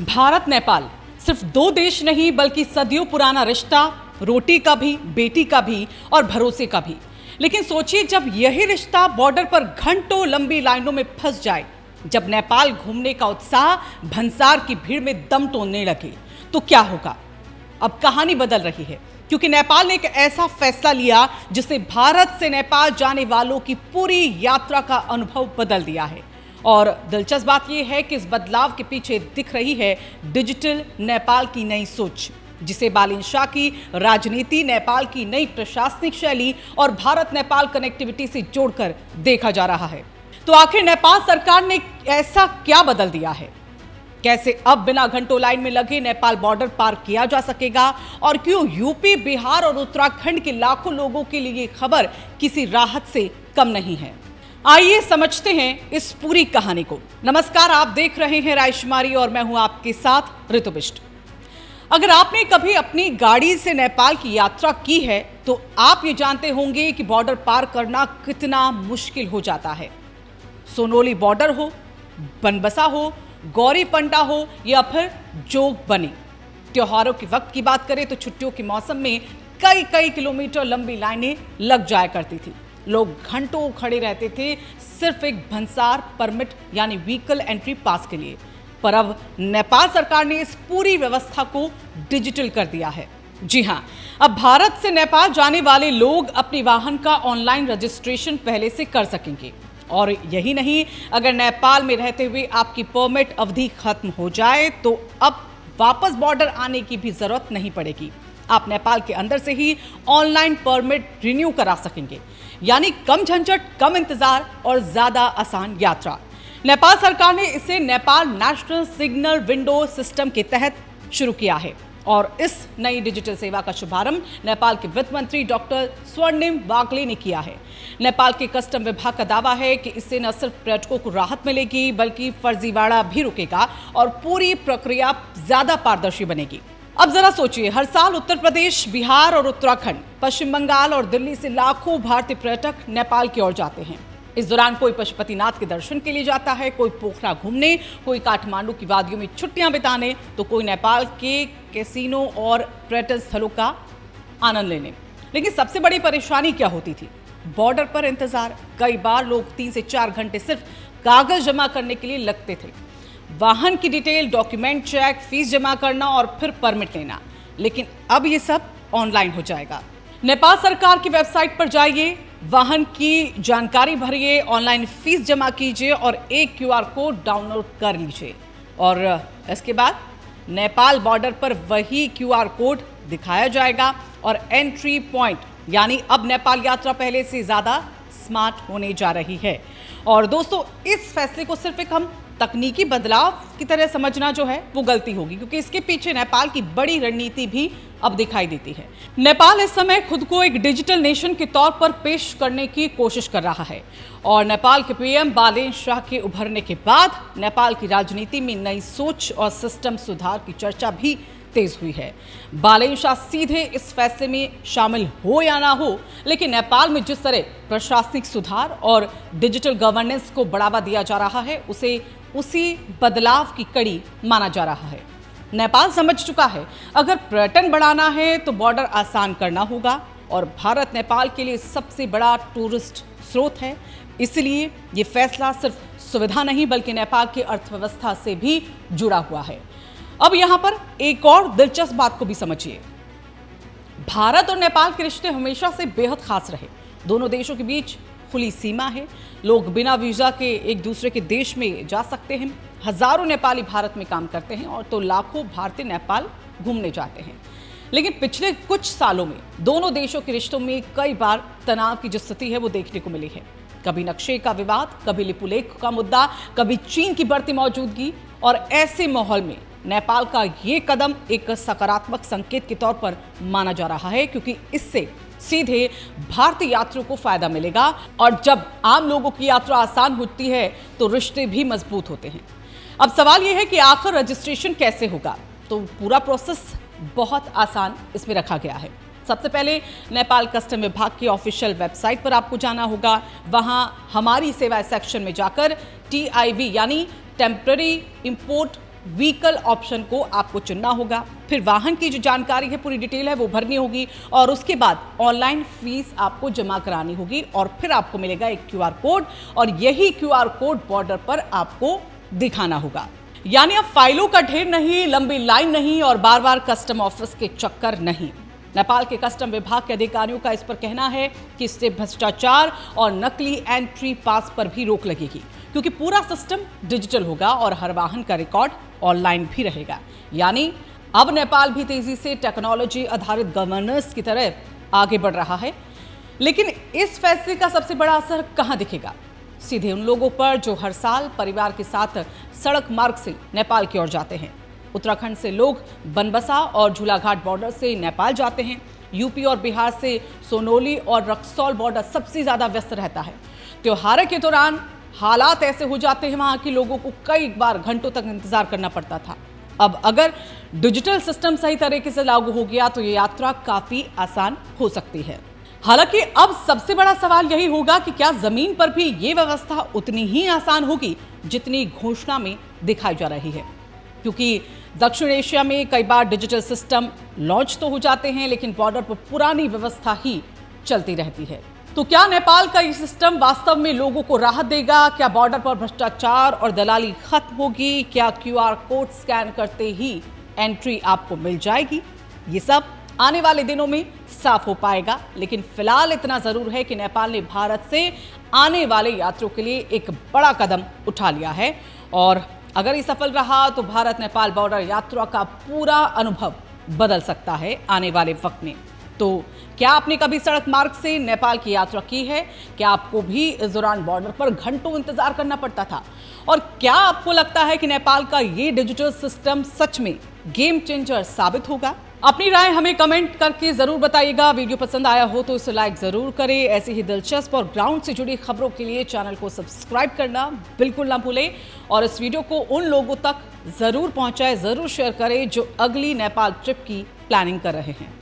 भारत नेपाल सिर्फ दो देश नहीं बल्कि सदियों पुराना रिश्ता, रोटी का भी, बेटी का भी और भरोसे का भी। लेकिन सोचिए, जब यही रिश्ता बॉर्डर पर घंटों लंबी लाइनों में फंस जाए, जब नेपाल घूमने का उत्साह भंसार की भीड़ में दम तोड़ने लगे, तो क्या होगा? अब कहानी बदल रही है, क्योंकि नेपाल ने एक ऐसा फैसला लिया जिसने भारत से नेपाल जाने वालों की पूरी यात्रा का अनुभव बदल दिया है। और दिलचस्प बात यह है कि इस बदलाव के पीछे दिख रही है डिजिटल नेपाल की नई सोच, जिसे बालेन शाह की राजनीति, नेपाल की नई प्रशासनिक शैली और भारत नेपाल कनेक्टिविटी से जोड़कर देखा जा रहा है। तो आखिर नेपाल सरकार ने ऐसा क्या बदल दिया है? कैसे अब बिना घंटों लाइन में लगे नेपाल बॉर्डर पार किया जा सकेगा? और क्यों यूपी, बिहार और उत्तराखंड के लाखों लोगों के लिए ये खबर किसी राहत से कम नहीं है? आइए समझते हैं इस पूरी कहानी को। नमस्कार, आप देख रहे हैं रायशुमारी और मैं हूं आपके साथ ऋतु बिष्ट। अगर आपने कभी अपनी गाड़ी से नेपाल की यात्रा की है तो आप ये जानते होंगे कि बॉर्डर पार करना कितना मुश्किल हो जाता है। सोनोली बॉर्डर हो, बनबसा हो, गौरीपंटा हो या फिर जोगबनी। त्योहारों के वक्त की बात करें तो छुट्टियों के मौसम में कई किलोमीटर लंबी लाइनें लग जाया करती थी। लोग घंटों खड़े रहते थे सिर्फ एक भंसार परमिट यानी व्हीकल एंट्री पास के लिए। पर अब नेपाल सरकार ने इस पूरी व्यवस्था को डिजिटल कर दिया है। जी हां, अब भारत से नेपाल जाने वाले लोग अपने वाहन का ऑनलाइन रजिस्ट्रेशन पहले से कर सकेंगे। और यही नहीं, अगर नेपाल में रहते हुए आपकी परमिट अवधि खत्म हो जाए तो अब वापस बॉर्डर आने की भी जरूरत नहीं पड़ेगी। आप नेपाल के अंदर से ही ऑनलाइन परमिट रिन्यू करा सकेंगे, यानी कम झंझट, कम इंतजार और ज्यादा आसान यात्रा। नेपाल सरकार ने इसे Nepal national signal window system के तहत शुरू किया है और इस नई डिजिटल सेवा का शुभारंभ नेपाल के वित्त मंत्री डॉक्टर स्वर्णिम वाग्ले ने किया है। नेपाल के कस्टम विभाग का दावा है कि इससे न सिर्फ पर्यटकों को राहत मिलेगी बल्कि फर्जीवाड़ा भी रुकेगा और पूरी प्रक्रिया ज्यादा पारदर्शी बनेगी। अब जरा सोचिए, हर साल उत्तर प्रदेश, बिहार और उत्तराखंड, पश्चिम बंगाल और दिल्ली से लाखों भारतीय पर्यटक नेपाल की ओर जाते हैं। इस दौरान कोई पशुपतिनाथ के दर्शन के लिए जाता है, कोई पोखरा घूमने, कोई काठमांडू की वादियों में छुट्टियां बिताने, तो कोई नेपाल के कैसीनो और पर्यटन स्थलों का आनंद लेने। लेकिन सबसे बड़ी परेशानी क्या होती थी? बॉर्डर पर इंतजार। कई बार लोग 3 से 4 घंटे सिर्फ कागज जमा करने के लिए लगते थे। वाहन की डिटेल, डॉक्यूमेंट चेक, फीस जमा करना और फिर परमिट लेना। लेकिन अब ये सब ऑनलाइन हो जाएगा। नेपाल सरकार की वेबसाइट पर जाइए, वाहन की जानकारी भरिए, ऑनलाइन फीस जमा कीजिए और एक QR कोड डाउनलोड कर लीजिए। और इसके बाद नेपाल बॉर्डर पर वही QR कोड दिखाया जाएगा और एंट्री पॉइंट, यानी अब नेपाल यात्रा पहले से ज़्यादा स्मार्ट होने जा रही है। और दोस्तों, इस फैसले को सिर्फ एक हम तकनीकी बदलाव की तरह समझना जो है वो गलती होगी, क्योंकि इसके पीछे नेपाल की बड़ी रणनीति भी अब दिखाई देती है। नेपाल इस समय खुद को एक डिजिटल नेशन के तौर पर पेश करने की कोशिश कर रहा है और नेपाल के PM बालेन शाह के उभरने के बाद नेपाल की राजनीति में नई सोच और सिस्टम सुधार की चर्चा भी तेज हुई है। बालेन शाह सीधे इस फैसले में शामिल हो या ना हो, लेकिन नेपाल में जिस तरह प्रशासनिक सुधार और डिजिटल गवर्नेंस को बढ़ावा दिया जा रहा है, उसे उसी बदलाव की कड़ी माना जा रहा है। नेपाल समझ चुका है, अगर पर्यटन बढ़ाना है तो बॉर्डर आसान करना होगा और भारत नेपाल के लिए सबसे बड़ा टूरिस्ट स्रोत है। इसलिए ये फैसला सिर्फ सुविधा नहीं बल्कि नेपाल की अर्थव्यवस्था से भी जुड़ा हुआ है। अब यहाँ पर एक और दिलचस्प बात को भी समझिए। भारत और नेपाल के रिश्ते हमेशा से बेहद खास रहे। दोनों देशों के बीच खुली सीमा है, लोग बिना वीजा के एक दूसरे के देश में जा सकते हैं। हजारों नेपाली भारत में काम करते हैं और तो लाखों भारतीय नेपाल घूमने जाते हैं। लेकिन पिछले कुछ सालों में दोनों देशों के रिश्तों में कई बार तनाव की जो स्थिति है वो देखने को मिली है। कभी नक्शे का विवाद, कभी लिपुलेख का मुद्दा, कभी चीन की बढ़ती मौजूदगी। और ऐसे माहौल में नेपाल का ये कदम एक सकारात्मक संकेत के तौर पर माना जा रहा है, क्योंकि इससे सीधे भारतीय यात्रियों को फायदा मिलेगा और जब आम लोगों की यात्रा आसान होती है तो रिश्ते भी मजबूत होते हैं। अब सवाल यह है कि आखिर रजिस्ट्रेशन कैसे होगा? तो पूरा प्रोसेस बहुत आसान इसमें रखा गया है। सबसे पहले नेपाल कस्टम विभाग की ऑफिशियल वेबसाइट पर आपको जाना होगा। वहां हमारी सेवा सेक्शन में जाकर TIV यानी टेम्पररी इंपोर्ट व्हीकल ऑप्शन को आपको चुनना होगा। फिर वाहन की जो जानकारी है, पूरी डिटेल है, वो भरनी होगी और उसके बाद ऑनलाइन फीस आपको जमा करानी होगी और फिर आपको मिलेगा एक QR कोड और यही QR कोड बॉर्डर पर आपको दिखाना होगा। यानी अब फाइलों का ढेर नहीं, लंबी लाइन नहीं और बार बार कस्टम ऑफिस के चक्कर नहीं। नेपाल के कस्टम विभाग के अधिकारियों का इस पर कहना है कि इससे भ्रष्टाचार और नकली एंट्री पास पर भी रोक लगेगी, क्योंकि पूरा सिस्टम डिजिटल होगा और हर वाहन का रिकॉर्ड ऑनलाइन भी रहेगा। यानी अब नेपाल भी तेजी से टेक्नोलॉजी आधारित गवर्नेंस की तरफ आगे बढ़ रहा है। लेकिन इस फैसले का सबसे बड़ा असर कहां दिखेगा? सीधे उन लोगों पर जो हर साल परिवार के साथ सड़क मार्ग से नेपाल की ओर जाते हैं। उत्तराखंड से लोग बनबसा और झूलाघाट बॉर्डर से नेपाल जाते हैं। यूपी और बिहार से सोनोली और रक्सौल बॉर्डर सबसे ज्यादा व्यस्त रहता है। त्योहार के दौरान हालात ऐसे हो जाते हैं वहां के लोगों को कई बार घंटों तक इंतजार करना पड़ता था। अब अगर डिजिटल सिस्टम सही तरीके से लागू हो गया तो ये यात्रा काफी आसान हो सकती है। हालांकि अब सबसे बड़ा सवाल यही होगा कि क्या जमीन पर भी ये व्यवस्था उतनी ही आसान होगी जितनी घोषणा में दिखाई जा रही है? क्योंकि दक्षिण एशिया में कई बार डिजिटल सिस्टम लॉन्च तो हो जाते हैं, लेकिन बॉर्डर पर पुरानी व्यवस्था ही चलती रहती है। तो क्या नेपाल का ये सिस्टम वास्तव में लोगों को राहत देगा? क्या बॉर्डर पर भ्रष्टाचार और दलाली खत्म होगी? क्या QR कोड स्कैन करते ही एंट्री आपको मिल जाएगी? ये सब आने वाले दिनों में साफ हो पाएगा। लेकिन फिलहाल इतना जरूर है कि नेपाल ने भारत से आने वाले यात्रियों के लिए एक बड़ा कदम उठा लिया है और अगर ये सफल रहा तो भारत नेपाल बॉर्डर यात्रा का पूरा अनुभव बदल सकता है आने वाले वक्त में। तो क्या आपने कभी सड़क मार्ग से नेपाल की यात्रा की है? क्या आपको भी इस दौरान बॉर्डर पर घंटों इंतजार करना पड़ता था? और क्या आपको लगता है कि नेपाल का ये डिजिटल सिस्टम सच में गेम चेंजर साबित होगा? अपनी राय हमें कमेंट करके जरूर बताइएगा। वीडियो पसंद आया हो तो इसे लाइक जरूर करें। ऐसी ही दिलचस्प और ग्राउंड से जुड़ी खबरों के लिए चैनल को सब्सक्राइब करना बिल्कुल ना भूलें और इस वीडियो को उन लोगों तक जरूर पहुंचाएं, जरूर शेयर करें जो अगली नेपाल ट्रिप की प्लानिंग कर रहे हैं।